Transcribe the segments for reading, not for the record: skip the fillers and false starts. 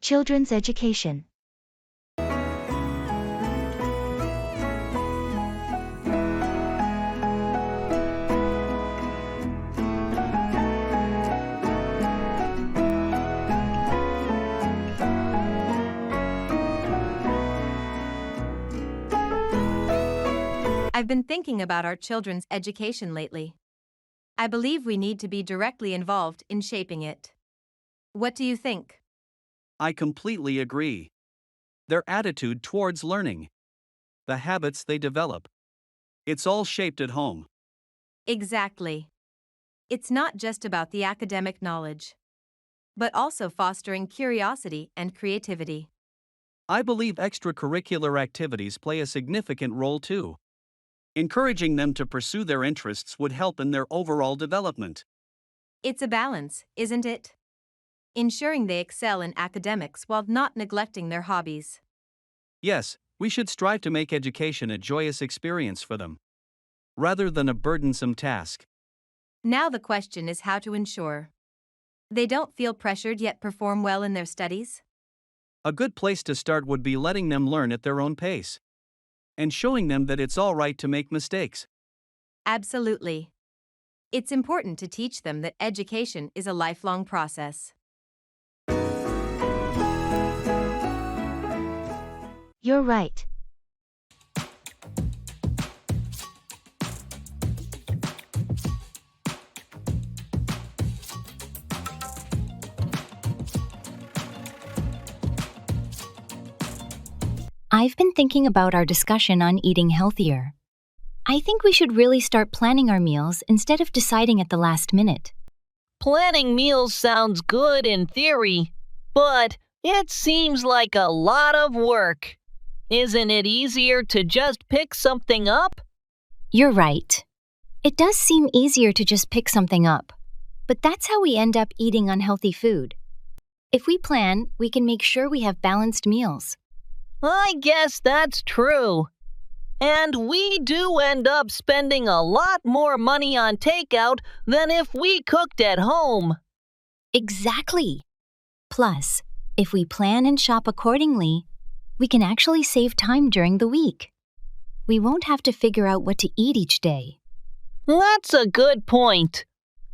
Children's education. I've been thinking about our children's education lately. I believe we need to be directly involved in shaping it. What do you think? I completely agree. Their attitude towards learning, the habits they develop, it's all shaped at home. Exactly. It's not just about the academic knowledge, but also fostering curiosity and creativity. I believe extracurricular activities play a significant role too. Encouraging them to pursue their interests would help in their overall development. It's a balance, isn't it? Ensuring they excel in academics while not neglecting their hobbies. Yes, we should strive to make education a joyous experience for them, rather than a burdensome task. Now the question is how to ensure they don't feel pressured yet perform well in their studies. A good place to start would be letting them learn at their own pace, and showing them that it's all right to make mistakes. Absolutely. It's important to teach them that education is a lifelong process. You're right. I've been thinking about our discussion on eating healthier. I think we should really start planning our meals instead of deciding at the last minute. Planning meals sounds good in theory, but it seems like a lot of work. Isn't it easier to just pick something up? You're right. It does seem easier to just pick something up, but that's how we end up eating unhealthy food. If we plan, we can make sure we have balanced meals. I guess that's true. And we do end up spending a lot more money on takeout than if we cooked at home. Exactly. Plus, if we plan and shop accordingly, we can actually save time during the week. We won't have to figure out what to eat each day. That's a good point.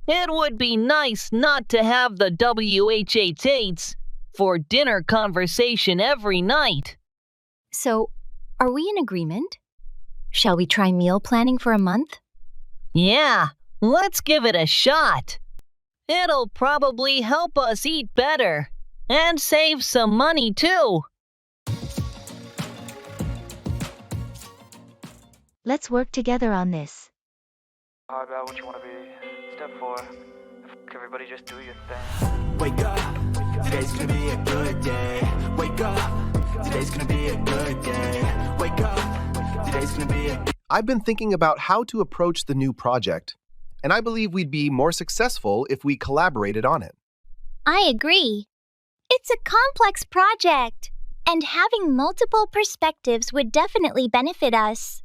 It would be nice not to have the WH8s for dinner conversation every night. So, are we in agreement? Shall we try meal planning for a month? Yeah, let's give it a shot. It'll probably help us eat better and save some money too. Let's work together on this. How about what you want to be? Step 4. Everybody just do your thing. Wake up, today's gonna be a good day. Wake up, today's gonna be a good day. Wake up, today's gonna be a I've been thinking about how to approach the new project, and I believe we'd be more successful if we collaborated on it. I agree. It's a complex project, and having multiple perspectives would definitely benefit us.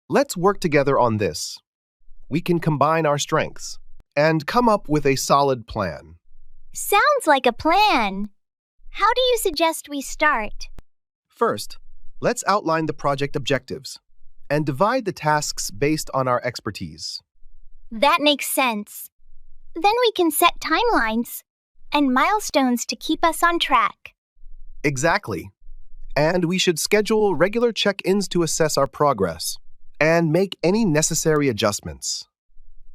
Let's work together on this. We can combine our strengths and come up with a solid plan. Sounds like a plan. How do you suggest we start? First, let's outline the project objectives and divide the tasks based on our expertise. That makes sense. Then we can set timelines and milestones to keep us on track. Exactly. And we should schedule regular check-ins to assess our progress and make any necessary adjustments.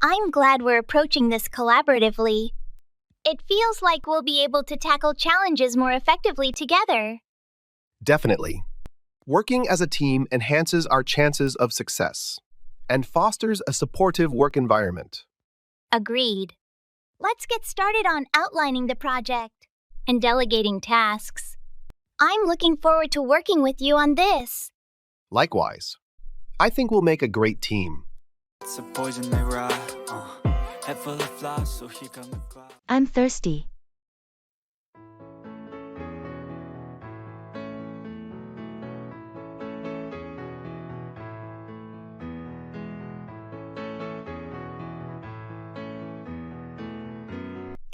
I'm glad we're approaching this collaboratively. It feels like we'll be able to tackle challenges more effectively together. Definitely. Working as a team enhances our chances of success and fosters a supportive work environment. Agreed. Let's get started on outlining the project and delegating tasks. I'm looking forward to working with you on this. Likewise. I think we'll make a great team. It's a poison they ride. Head full of flies, so here come the cloud. I'm thirsty.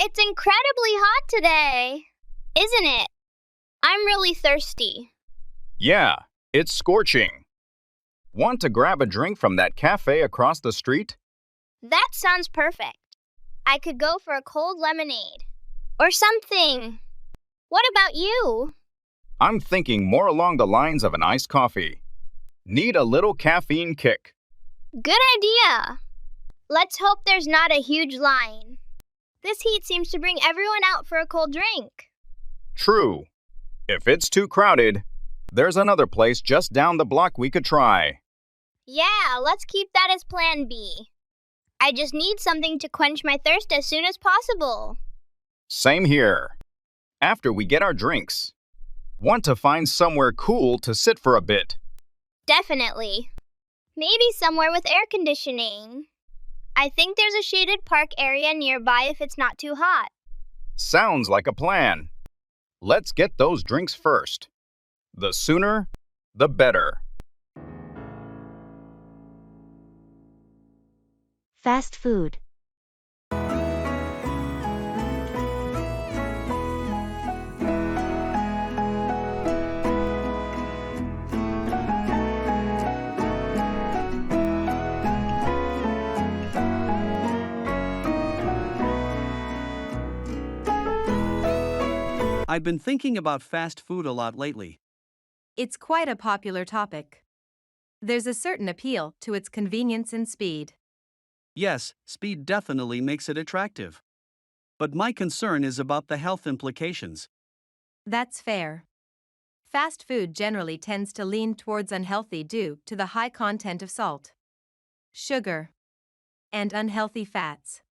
It's incredibly hot today, isn't it? I'm really thirsty. Yeah, it's scorching. Want to grab a drink from that cafe across the street? That sounds perfect. I could go for a cold lemonade. Or something. What about you? I'm thinking more along the lines of an iced coffee. Need a little caffeine kick. Good idea. Let's hope there's not a huge line. This heat seems to bring everyone out for a cold drink. True. If it's too crowded, there's another place just down the block we could try. Yeah, let's keep that as plan B. I just need something to quench my thirst as soon as possible. Same here. After we get our drinks, want to find somewhere cool to sit for a bit. Definitely. Maybe somewhere with air conditioning. I think there's a shaded park area nearby if it's not too hot. Sounds like a plan. Let's get those drinks first. The sooner, the better. Fast food. I've been thinking about fast food a lot lately. It's quite a popular topic. There's a certain appeal to its convenience and speed. Yes, speed definitely makes it attractive. But my concern is about the health implications. That's fair. Fast food generally tends to lean towards unhealthy due to the high content of salt, sugar, and unhealthy fats.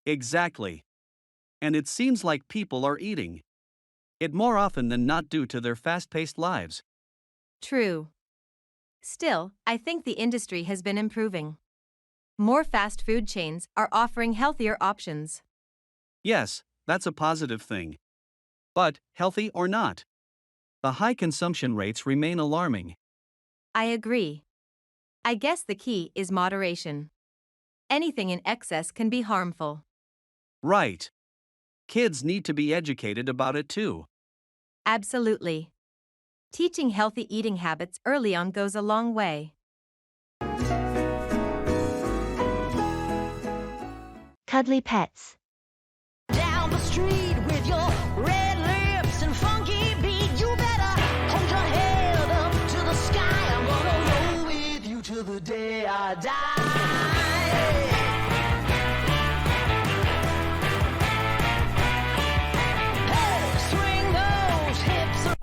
Exactly. And it seems like people are eating it more often than not due to their fast-paced lives. True. Still, I think the industry has been improving. More fast food chains are offering healthier options. Yes, that's a positive thing. But, healthy or not, the high consumption rates remain alarming. I agree. I guess the key is moderation. Anything in excess can be harmful. Right. Kids need to be educated about it too. Absolutely. Teaching healthy eating habits early on goes a long way. Cuddly pets. Down the street with your red lips and funky beat, you better hold your head up to the sky. I'm gonna roll with you till the day I die.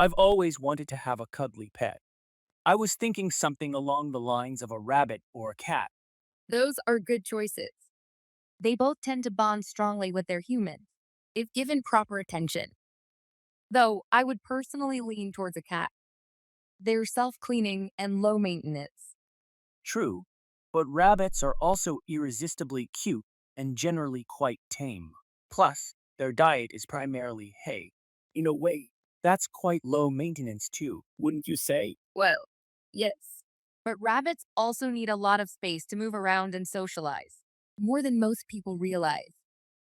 I've always wanted to have a cuddly pet. I was thinking something along the lines of a rabbit or a cat. Those are good choices. They both tend to bond strongly with their humans, if given proper attention. Though I would personally lean towards a cat. They're self-cleaning and low maintenance. True, but rabbits are also irresistibly cute and generally quite tame. Plus, their diet is primarily hay. In a way, that's quite low maintenance too, wouldn't you say? Well, yes. But rabbits also need a lot of space to move around and socialize, more than most people realize.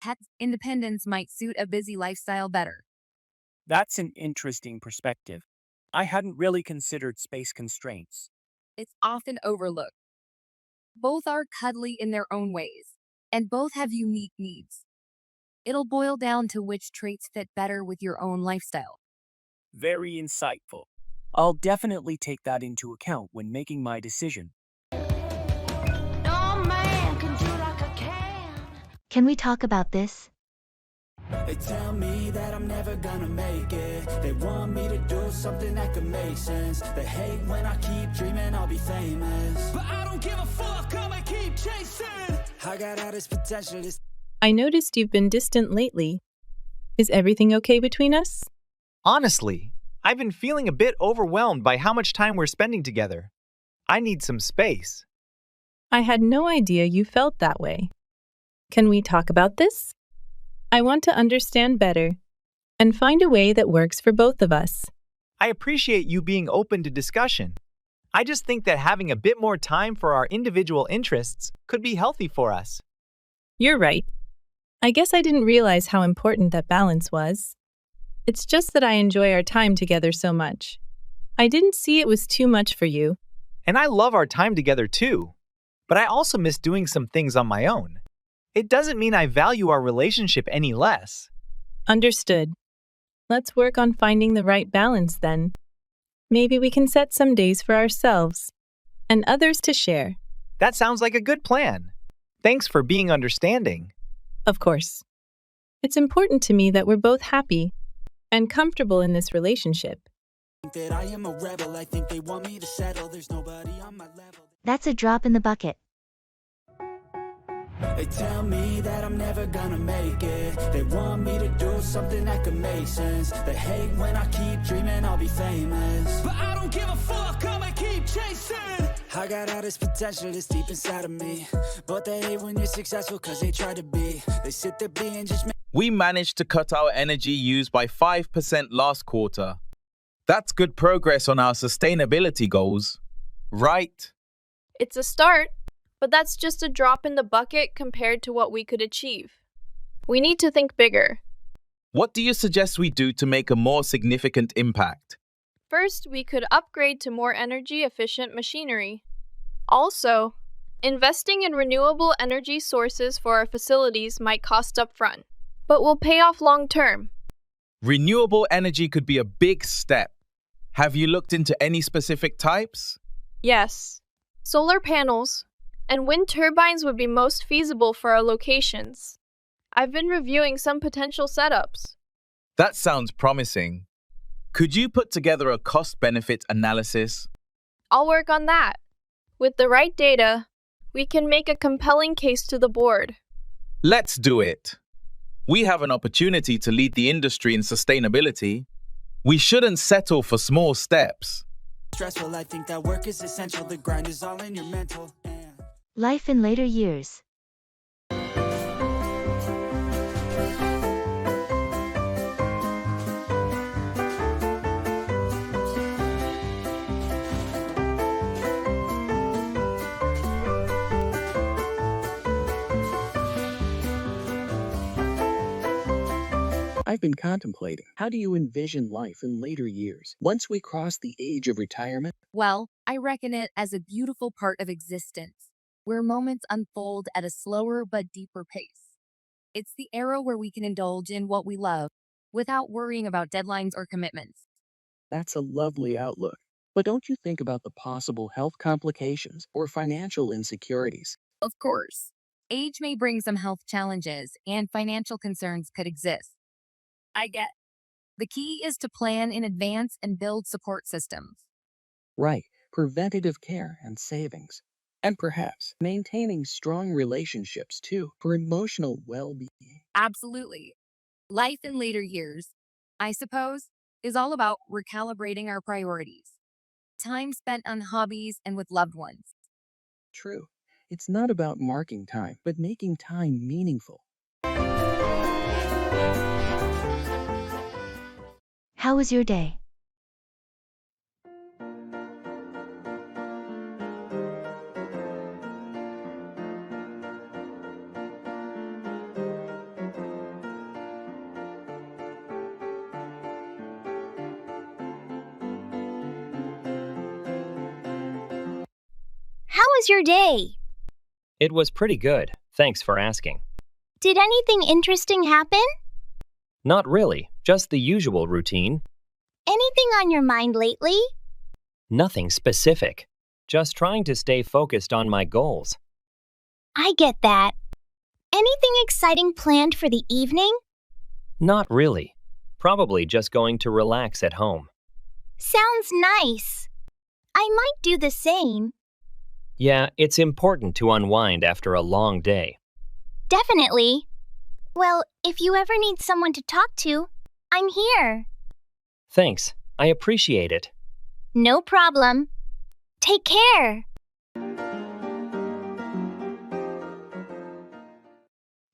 Pet independence might suit a busy lifestyle better. That's an interesting perspective. I hadn't really considered space constraints. It's often overlooked. Both are cuddly in their own ways, and both have unique needs. It'll boil down to which traits fit better with your own lifestyle. Very insightful. I'll definitely take that into account when making my decision. Can we talk about this? They tell me that I'm never gonna make it. They want me to do something that could make sense. They hate when I keep dreaming I'll be famous, but I don't give a fuck, I'ma keep chasing. I got all this potential. I noticed you've been distant lately. Is everything okay between us? Honestly, I've been feeling a bit overwhelmed by how much time we're spending together. I need some space. I had no idea you felt that way. Can we talk about this? I want to understand better and find a way that works for both of us. I appreciate you being open to discussion. I just think that having a bit more time for our individual interests could be healthy for us. You're right. I guess I didn't realize how important that balance was. It's just that I enjoy our time together so much. I didn't see it was too much for you. And I love our time together too. But I also miss doing some things on my own. It doesn't mean I value our relationship any less. Understood. Let's work on finding the right balance then. Maybe we can set some days for ourselves and others to share. That sounds like a good plan. Thanks for being understanding. Of course. It's important to me that we're both happy and comfortable in this relationship. That I am a rebel, I think they want me to settle. There's nobody on my level. That's a drop in the bucket. They tell me that I'm never gonna make it. They want me to do something that could make sense. They hate when I keep dreaming I'll be famous, but I don't give a fuck, I'ma keep chasing. I got all this potential that's deep inside of me, but they hate when you're successful cause they try to be. They sit there being just We managed to cut our energy use by 5% last quarter. That's good progress on our sustainability goals, right? It's a start, but that's just a drop in the bucket compared to what we could achieve. We need to think bigger. What do you suggest we do to make a more significant impact? First, we could upgrade to more energy-efficient machinery. Also, investing in renewable energy sources for our facilities might cost upfront, but will pay off long-term. Renewable energy could be a big step. Have you looked into any specific types? Yes. Solar panels and wind turbines would be most feasible for our locations. I've been reviewing some potential setups. That sounds promising. Could you put together a cost-benefit analysis? I'll work on that. With the right data, we can make a compelling case to the board. Let's do it. We have an opportunity to lead the industry in sustainability. We shouldn't settle for small steps. stressful. I think that work is essential. The grind is all in your mental. Life in later years. I've been contemplating, how do you envision life in later years, once we cross the age of retirement? Well, I reckon it as a beautiful part of existence, where moments unfold at a slower but deeper pace. It's the era where we can indulge in what we love, without worrying about deadlines or commitments. That's a lovely outlook. But don't you think about the possible health complications or financial insecurities? Of course, age may bring some health challenges, and financial concerns could exist. I get. The key is to plan in advance and build support systems. Right, preventative care and savings. And perhaps maintaining strong relationships too for emotional well-being. Absolutely. Life in later years, I suppose, is all about recalibrating our priorities. Time spent on hobbies and with loved ones. True. It's not about marking time, but making time meaningful. How was your day? How was your day? It was pretty good, thanks for asking. Did anything interesting happen? Not really, just the usual routine. Anything on your mind lately? Nothing specific, just trying to stay focused on my goals. I get that. Anything exciting planned for the evening? Not really, probably just going to relax at home. Sounds nice. I might do the same. Yeah, it's important to unwind after a long day. Definitely. Well, if you ever need someone to talk to, I'm here. Thanks, I appreciate it. No problem. Take care.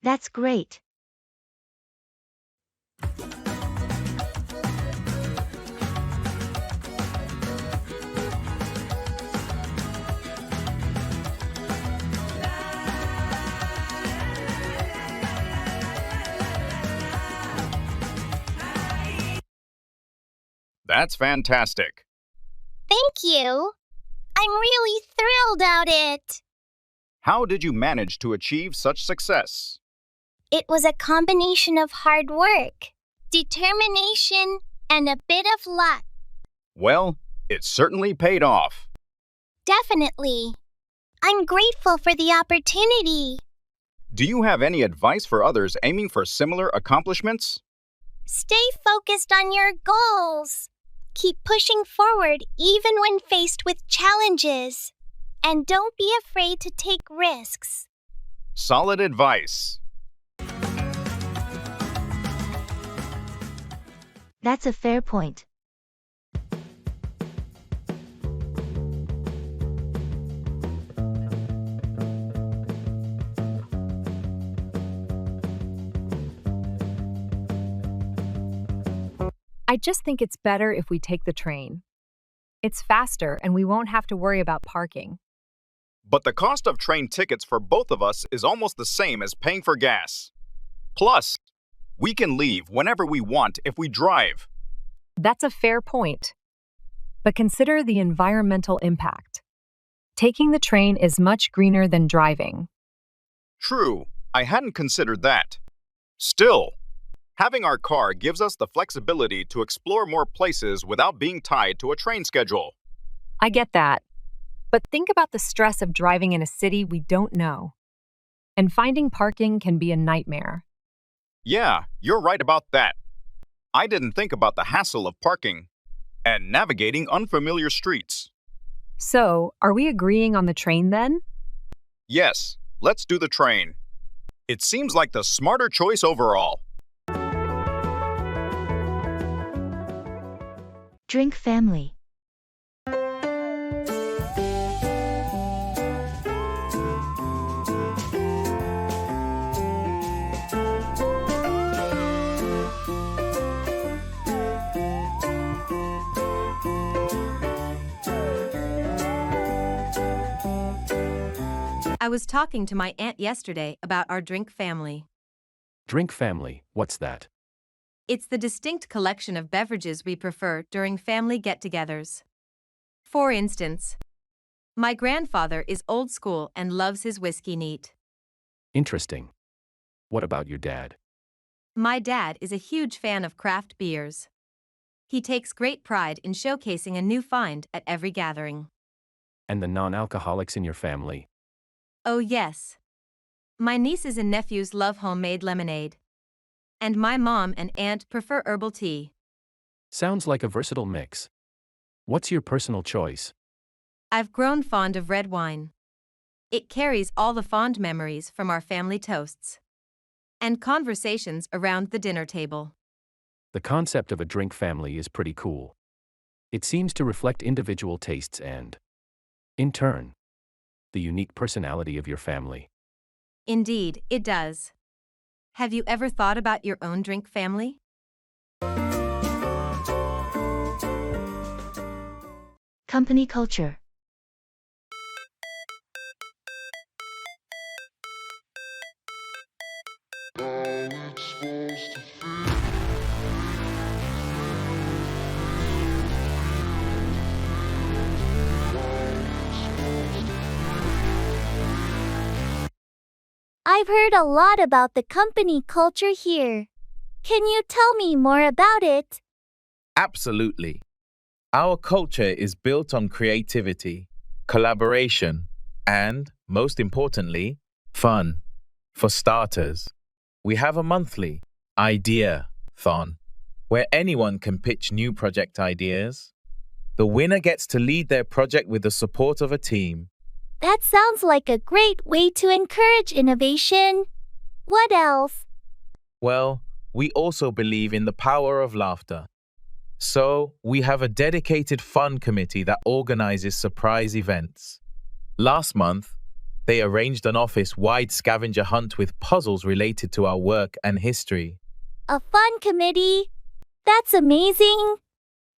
That's great. That's fantastic. Thank you. I'm really thrilled about it. How did you manage to achieve such success? It was a combination of hard work, determination, and a bit of luck. Well, it certainly paid off. Definitely. I'm grateful for the opportunity. Do you have any advice for others aiming for similar accomplishments? Stay focused on your goals. Keep pushing forward even when faced with challenges. And don't be afraid to take risks. Solid advice. That's a fair point. I just think it's better if we take the train. It's faster and we won't have to worry about parking. But the cost of train tickets for both of us is almost the same as paying for gas. Plus, we can leave whenever we want if we drive. That's a fair point. But consider the environmental impact. Taking the train is much greener than driving. True, I hadn't considered that. Still, having our car gives us the flexibility to explore more places without being tied to a train schedule. I get that. But think about the stress of driving in a city we don't know. And finding parking can be a nightmare. Yeah, you're right about that. I didn't think about the hassle of parking and navigating unfamiliar streets. So, are we agreeing on the train then? Yes, let's do the train. It seems like the smarter choice overall. Drink family. I was talking to my aunt yesterday about our drink family. Drink family, what's that? It's the distinct collection of beverages we prefer during family get-togethers. For instance, my grandfather is old school and loves his whiskey neat. Interesting. What about your dad? My dad is a huge fan of craft beers. He takes great pride in showcasing a new find at every gathering. And the non-alcoholics in your family? Oh yes. My nieces and nephews love homemade lemonade. And my mom and aunt prefer herbal tea. Sounds like a versatile mix. What's your personal choice? I've grown fond of red wine. It carries all the fond memories from our family toasts and conversations around the dinner table. The concept of a drink family is pretty cool. It seems to reflect individual tastes and, in turn, the unique personality of your family. Indeed, it does. Have you ever thought about your own drink family? Company culture. I've heard a lot about the company culture here. Can you tell me more about it? Absolutely. Our culture is built on creativity, collaboration, and, most importantly, fun. For starters, we have a monthly idea-thon, where anyone can pitch new project ideas. The winner gets to lead their project with the support of a team. That sounds like a great way to encourage innovation. What else? Well, we also believe in the power of laughter. So, we have a dedicated fun committee that organizes surprise events. Last month, they arranged an office-wide scavenger hunt with puzzles related to our work and history. A fun committee? That's amazing.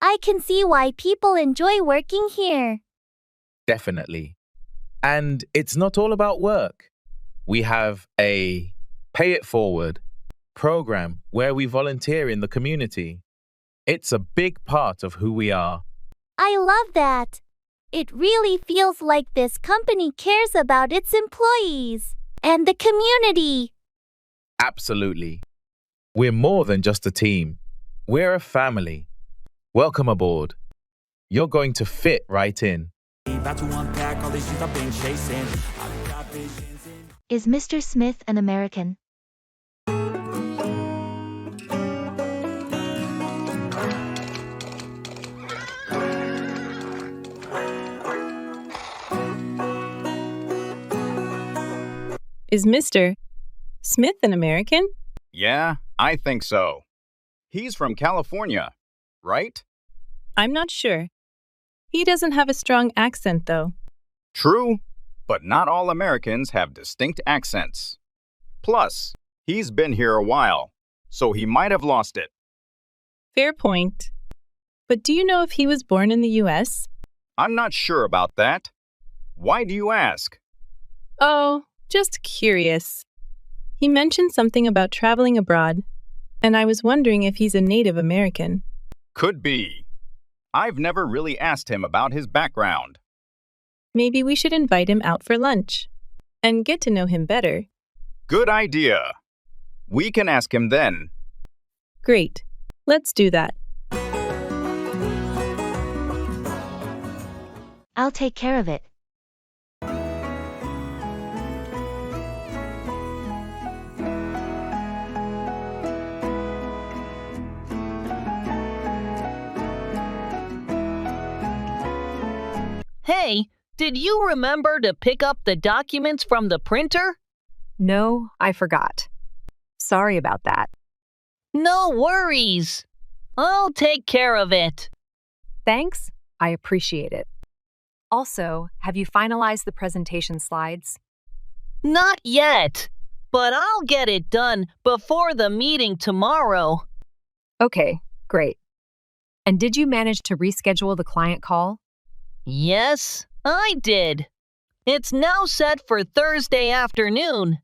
I can see why people enjoy working here. Definitely. And it's not all about work. We have a Pay It Forward program where we volunteer in the community. It's a big part of who we are. I love that. It really feels like this company cares about its employees and the community. Absolutely. We're more than just a team. We're a family. Welcome aboard. You're going to fit right in. About to unpack all these things I've been chasing. I've got visions in. Is Mr. Smith an American? Is Mr. Smith an American? Yeah, I think so. He's from California, right? I'm not sure. He doesn't have a strong accent, though. True, but not all Americans have distinct accents. Plus, he's been here a while, so he might have lost it. Fair point. But do you know if he was born in the U.S.? I'm not sure about that. Why do you ask? Oh, just curious. He mentioned something about traveling abroad, and I was wondering if he's a Native American. Could be. I've never really asked him about his background. Maybe we should invite him out for lunch and get to know him better. Good idea. We can ask him then. Great. Let's do that. I'll take care of it. Hey, did you remember to pick up the documents from the printer? No, I forgot. Sorry about that. No worries. I'll take care of it. Thanks. I appreciate it. Also, have you finalized the presentation slides? Not yet, but I'll get it done before the meeting tomorrow. Okay, great. And did you manage to reschedule the client call? Yes, I did. It's now set for Thursday afternoon.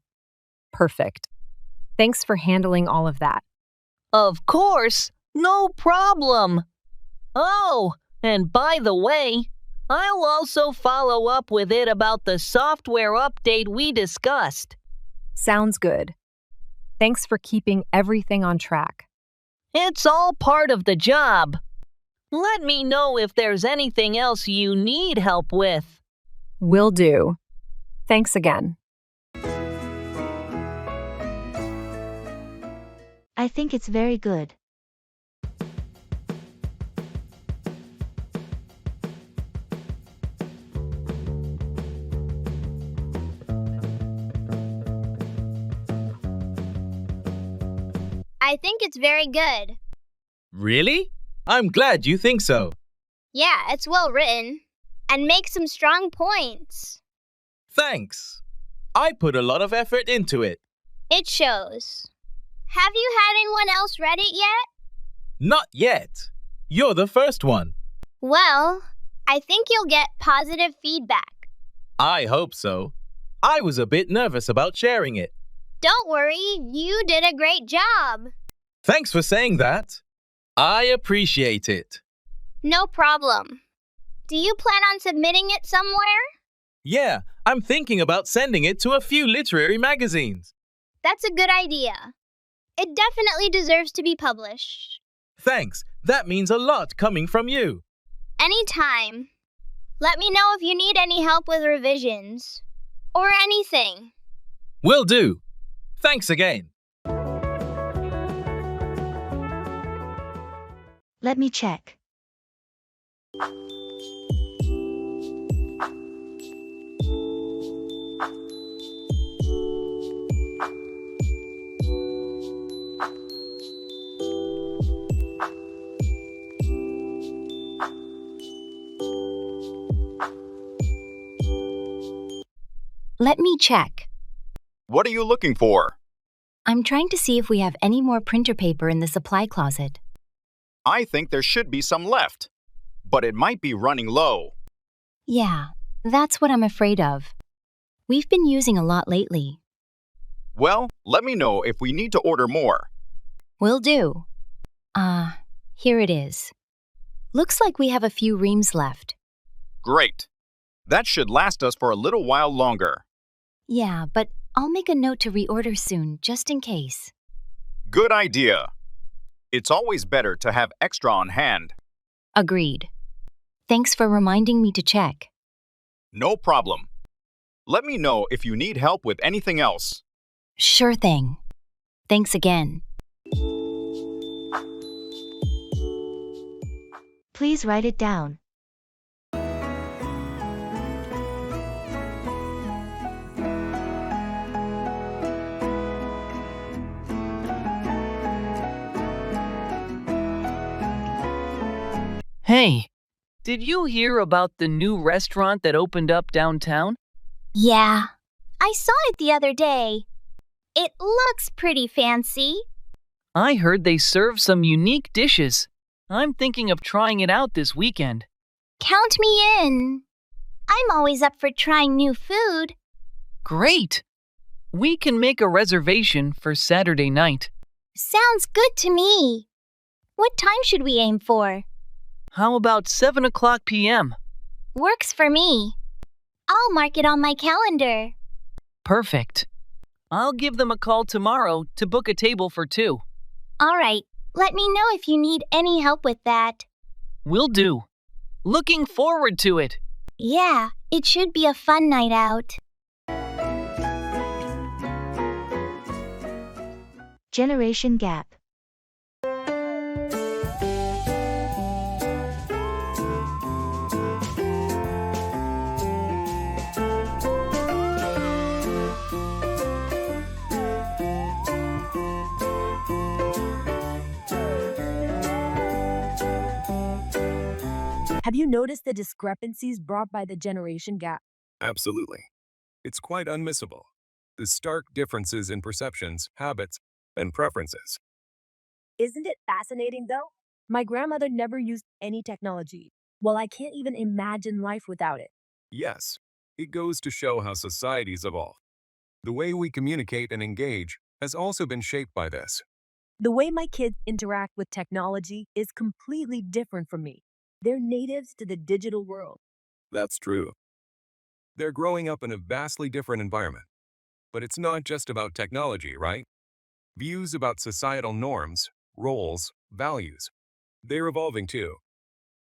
Perfect. Thanks for handling all of that. Of course, no problem. Oh, and by the way, I'll also follow up with it about the software update we discussed. Sounds good. Thanks for keeping everything on track. It's all part of the job. Let me know if there's anything else you need help with. Will do. Thanks again. I think it's very good. I think it's very good. Really? I'm glad you think so. Yeah, it's well written. And makes some strong points. Thanks. I put a lot of effort into it. It shows. Have you had anyone else read it yet? Not yet. You're the first one. Well, I think you'll get positive feedback. I hope so. I was a bit nervous about sharing it. Don't worry, you did a great job. Thanks for saying that. I appreciate it. No problem. Do you plan on submitting it somewhere? Yeah, I'm thinking about sending it to a few literary magazines. That's a good idea. It definitely deserves to be published. Thanks. That means a lot coming from you. Anytime. Let me know if you need any help with revisions. Or anything. Will do. Thanks again. Let me check. Let me check. What are you looking for? I'm trying to see if we have any more printer paper in the supply closet. I think there should be some left, but it might be running low. Yeah, that's what I'm afraid of. We've been using a lot lately. Well, let me know if we need to order more. Will do. Here it is. Looks like we have a few reams left. Great. That should last us for a little while longer. Yeah, but I'll make a note to reorder soon, just in case. Good idea. It's always better to have extra on hand. Agreed. Thanks for reminding me to check. No problem. Let me know if you need help with anything else. Sure thing. Thanks again. Please write it down. Hey, did you hear about the new restaurant that opened up downtown? Yeah, I saw it the other day. It looks pretty fancy. I heard they serve some unique dishes. I'm thinking of trying it out this weekend. Count me in. I'm always up for trying new food. Great! We can make a reservation for Saturday night. Sounds good to me. What time should we aim for? How about 7 o'clock p.m.? Works for me. I'll mark it on my calendar. Perfect. I'll give them a call tomorrow to book a table for 2. All right. Let me know if you need any help with that. Will do. Looking forward to it. Yeah, it should be a fun night out. Generation gap. Have you noticed the discrepancies brought by the generation gap? Absolutely. It's quite unmissable. The stark differences in perceptions, habits, and preferences. Isn't it fascinating, though? My grandmother never used any technology. Well, I can't even imagine life without it. Yes, it goes to show how societies evolve. The way we communicate and engage has also been shaped by this. The way my kids interact with technology is completely different from me. They're natives to the digital world. That's true. They're growing up in a vastly different environment. But it's not just about technology, right? Views about societal norms, roles, values. They're evolving too.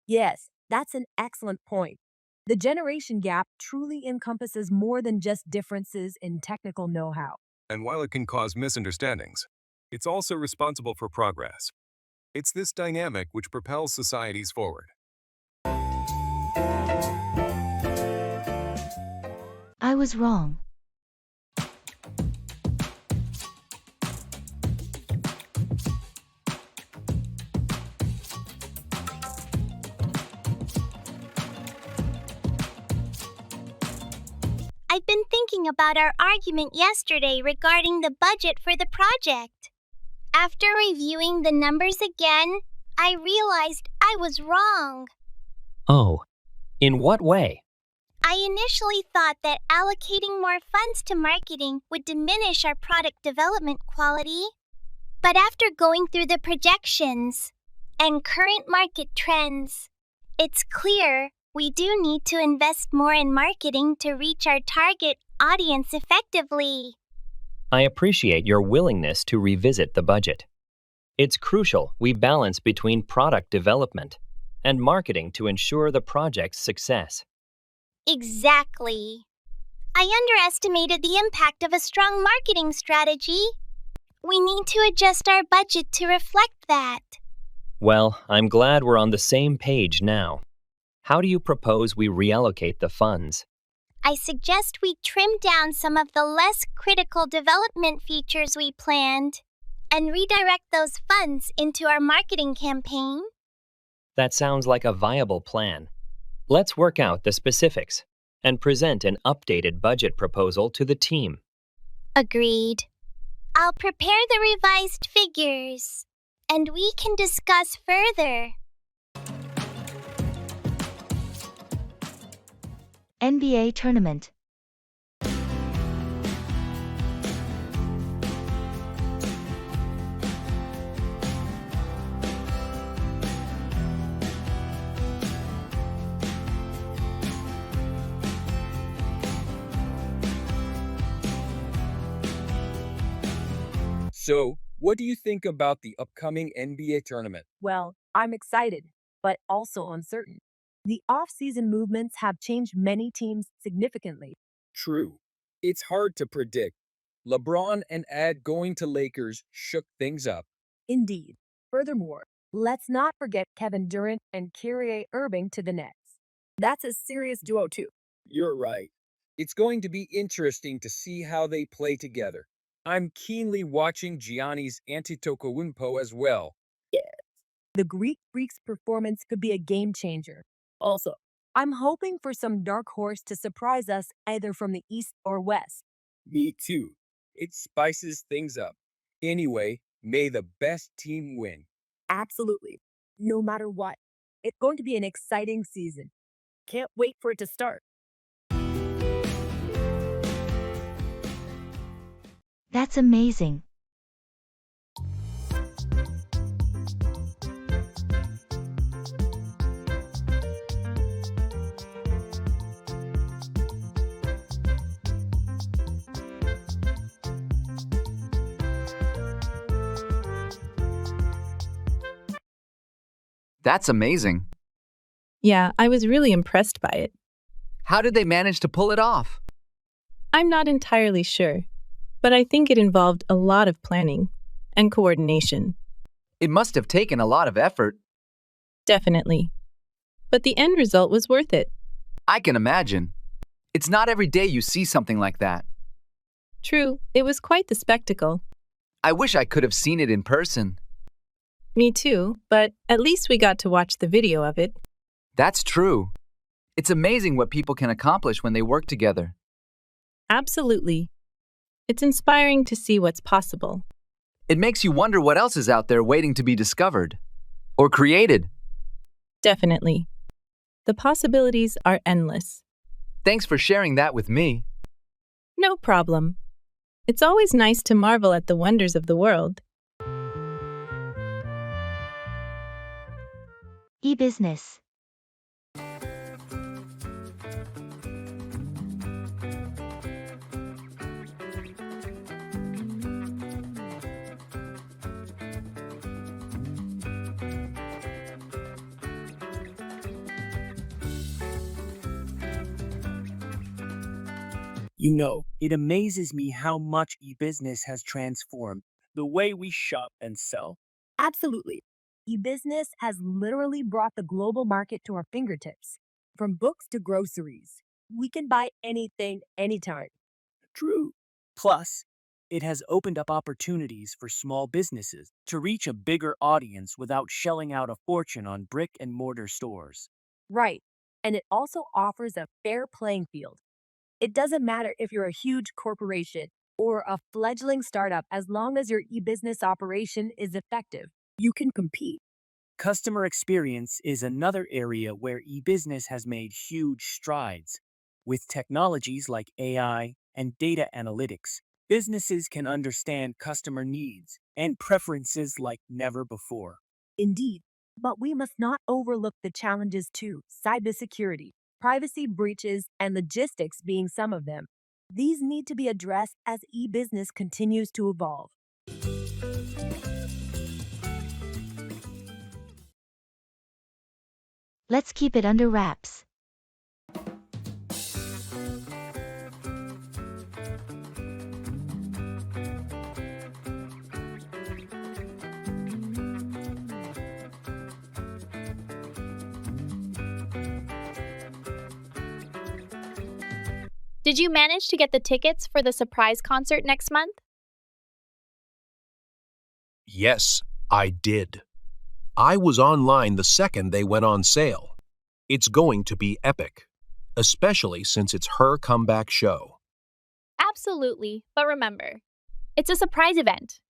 Yes, that's an excellent point. The generation gap truly encompasses more than just differences in technical know-how. And while it can cause misunderstandings, it's also responsible for progress. It's this dynamic which propels societies forward. I was wrong. I've been thinking about our argument yesterday regarding the budget for the project. After reviewing the numbers again, I realized I was wrong. Oh, in what way? I initially thought that allocating more funds to marketing would diminish our product development quality. But after going through the projections and current market trends, it's clear we do need to invest more in marketing to reach our target audience effectively. I appreciate your willingness to revisit the budget. It's crucial we balance between product development and marketing to ensure the project's success. Exactly. I underestimated the impact of a strong marketing strategy. We need to adjust our budget to reflect that. Well, I'm glad we're on the same page now. How do you propose we reallocate the funds? I suggest we trim down some of the less critical development features we planned and redirect those funds into our marketing campaign. That sounds like a viable plan. Let's work out the specifics and present an updated budget proposal to the team. Agreed. I'll prepare the revised figures, and we can discuss further. NBA tournament. So, what do you think about the upcoming NBA tournament? Well, I'm excited, but also uncertain. The off-season movements have changed many teams significantly. True. It's hard to predict. LeBron and Ad going to Lakers shook things up. Indeed. Furthermore, let's not forget Kevin Durant and Kyrie Irving to the Nets. That's a serious duo too. You're right. It's going to be interesting to see how they play together. I'm keenly watching Giannis Antetokounmpo as well. Yes. The Greek Freak's performance could be a game changer. Also, I'm hoping for some dark horse to surprise us either from the East or West. Me too. It spices things up. Anyway, may the best team win. Absolutely. No matter what. It's going to be an exciting season. Can't wait for it to start. That's amazing. That's amazing. Yeah, I was really impressed by it. How did they manage to pull it off? I'm not entirely sure, but I think it involved a lot of planning and coordination. It must have taken a lot of effort. Definitely. But the end result was worth it. I can imagine. It's not every day you see something like that. True, it was quite the spectacle. I wish I could have seen it in person. Me too, but at least we got to watch the video of it. That's true. It's amazing what people can accomplish when they work together. Absolutely. It's inspiring to see what's possible. It makes you wonder what else is out there waiting to be discovered or created. Definitely. The possibilities are endless. Thanks for sharing that with me. No problem. It's always nice to marvel at the wonders of the world. E-business. You know, it amazes me how much e-business has transformed the way we shop and sell. Absolutely. E-business has literally brought the global market to our fingertips. From books to groceries, we can buy anything, anytime. True. Plus, it has opened up opportunities for small businesses to reach a bigger audience without shelling out a fortune on brick and mortar stores. Right. And it also offers a fair playing field. It doesn't matter if you're a huge corporation or a fledgling startup, as long as your e-business operation is effective, you can compete. Customer experience is another area where e-business has made huge strides. With technologies like AI and data analytics, businesses can understand customer needs and preferences like never before. Indeed, but we must not overlook the challenges too: cybersecurity, privacy breaches, and logistics being some of them. These need to be addressed as e-business continues to evolve. Let's keep it under wraps. Did you manage to get the tickets for the surprise concert next month? Yes, I did. I was online the second they went on sale. It's going to be epic, especially since it's her comeback show. Absolutely, but remember, it's a surprise event.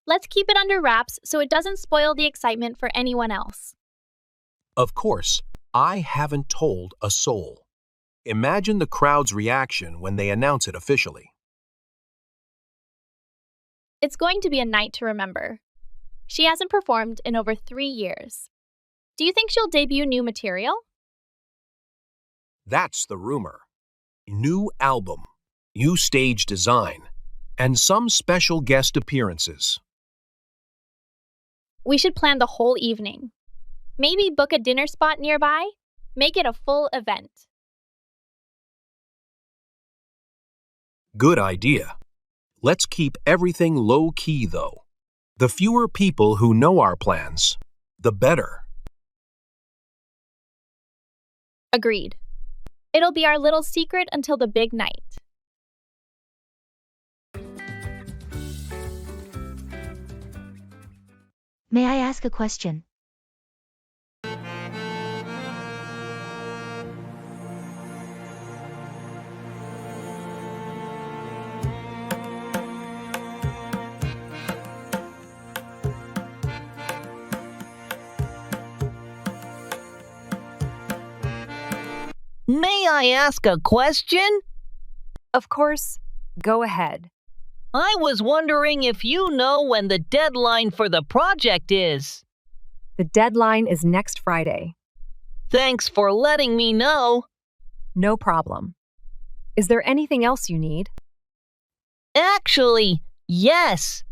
Let's keep it under wraps so it doesn't spoil the excitement for anyone else. Of course, I haven't told a soul. Imagine the crowd's reaction when they announce it officially. It's going to be a night to remember. She hasn't performed in over 3 years. Do you think she'll debut new material? That's the rumor. New album, new stage design, and some special guest appearances. We should plan the whole evening. Maybe book a dinner spot nearby. Make it a full event. Good idea. Let's keep everything low-key, though. The fewer people who know our plans, the better. Agreed. It'll be our little secret until the big night. May I ask a question? May I ask a question? Of course. Go ahead. I was wondering if you know when the deadline for the project is. The deadline is next Friday. Thanks for letting me know. No problem. Is there anything else you need? Actually, yes.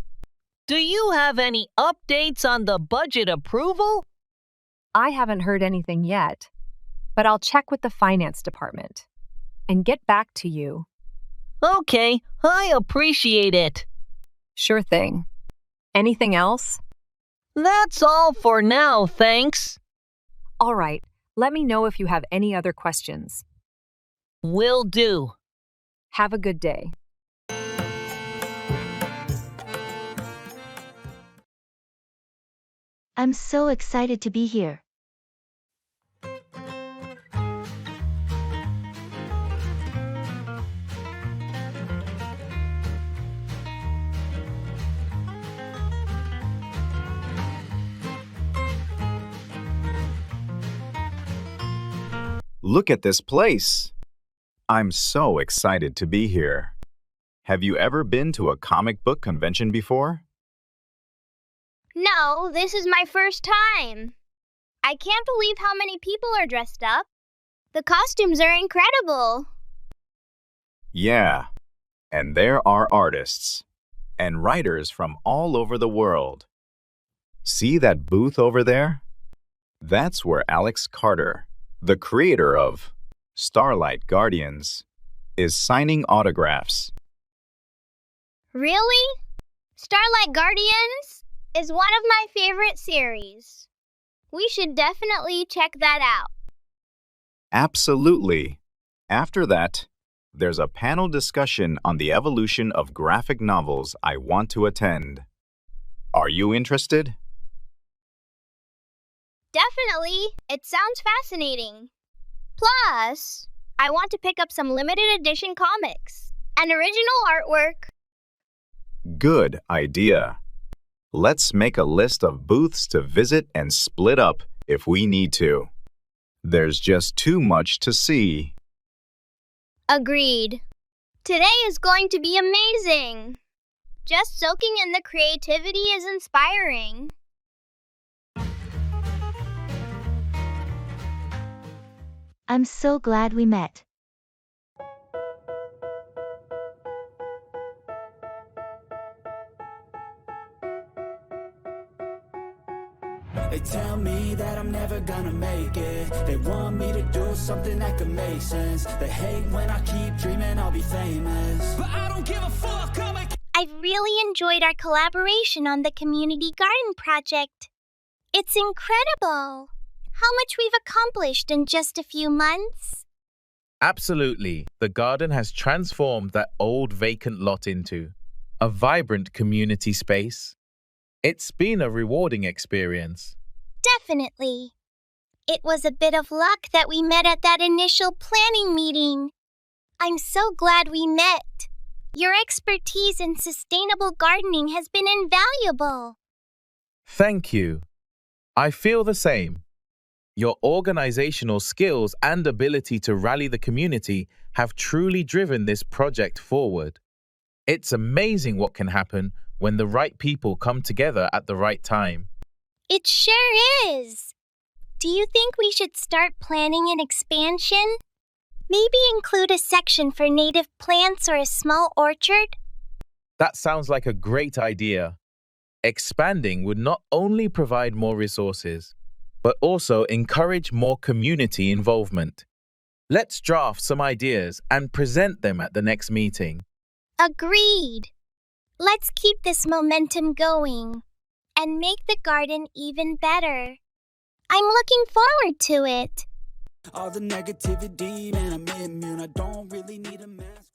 Do you have any updates on the budget approval? I haven't heard anything yet, but I'll check with the finance department and get back to you. Okay, I appreciate it. Sure thing. Anything else? That's all for now, thanks. All right, let me know if you have any other questions. Will do. Have a good day. I'm so excited to be here. Look at this place. I'm so excited to be here. Have you ever been to a comic book convention before? No, this is my first time. I can't believe how many people are dressed up. The costumes are incredible. Yeah, and there are artists and writers from all over the world. See that booth over there? That's where Alex Carter, the creator of Starlight Guardians, is signing autographs. Really? Starlight Guardians is one of my favorite series. We should definitely check that out. Absolutely. After that, there's a panel discussion on the evolution of graphic novels I want to attend. Are you interested? Definitely. It sounds fascinating. Plus, I want to pick up some limited edition comics and original artwork. Good idea. Let's make a list of booths to visit and split up if we need to. There's just too much to see. Agreed. Today is going to be amazing. Just soaking in the creativity is inspiring. I'm so glad we met. They tell me that I'm never gonna make it. They want me to do something that could make sense. They hate when I keep dreaming I'll be famous, but I don't give a fuck. I've really enjoyed our collaboration on the community garden project. It's incredible how much we've accomplished in just a few months. Absolutely. The garden has transformed that old vacant lot into a vibrant community space. It's been a rewarding experience. Definitely. It was a bit of luck that we met at that initial planning meeting. I'm so glad we met. Your expertise in sustainable gardening has been invaluable. Thank you. I feel the same. Your organizational skills and ability to rally the community have truly driven this project forward. It's amazing what can happen when the right people come together at the right time. It sure is. Do you think we should start planning an expansion? Maybe include a section for native plants or a small orchard? That sounds like a great idea. Expanding would not only provide more resources, but also encourage more community involvement. Let's draft some ideas and present them at the next meeting. Agreed. Let's keep this momentum going and make the garden even better. I'm looking forward to it. All the negativity, man, I'm immune. I don't really need a mask.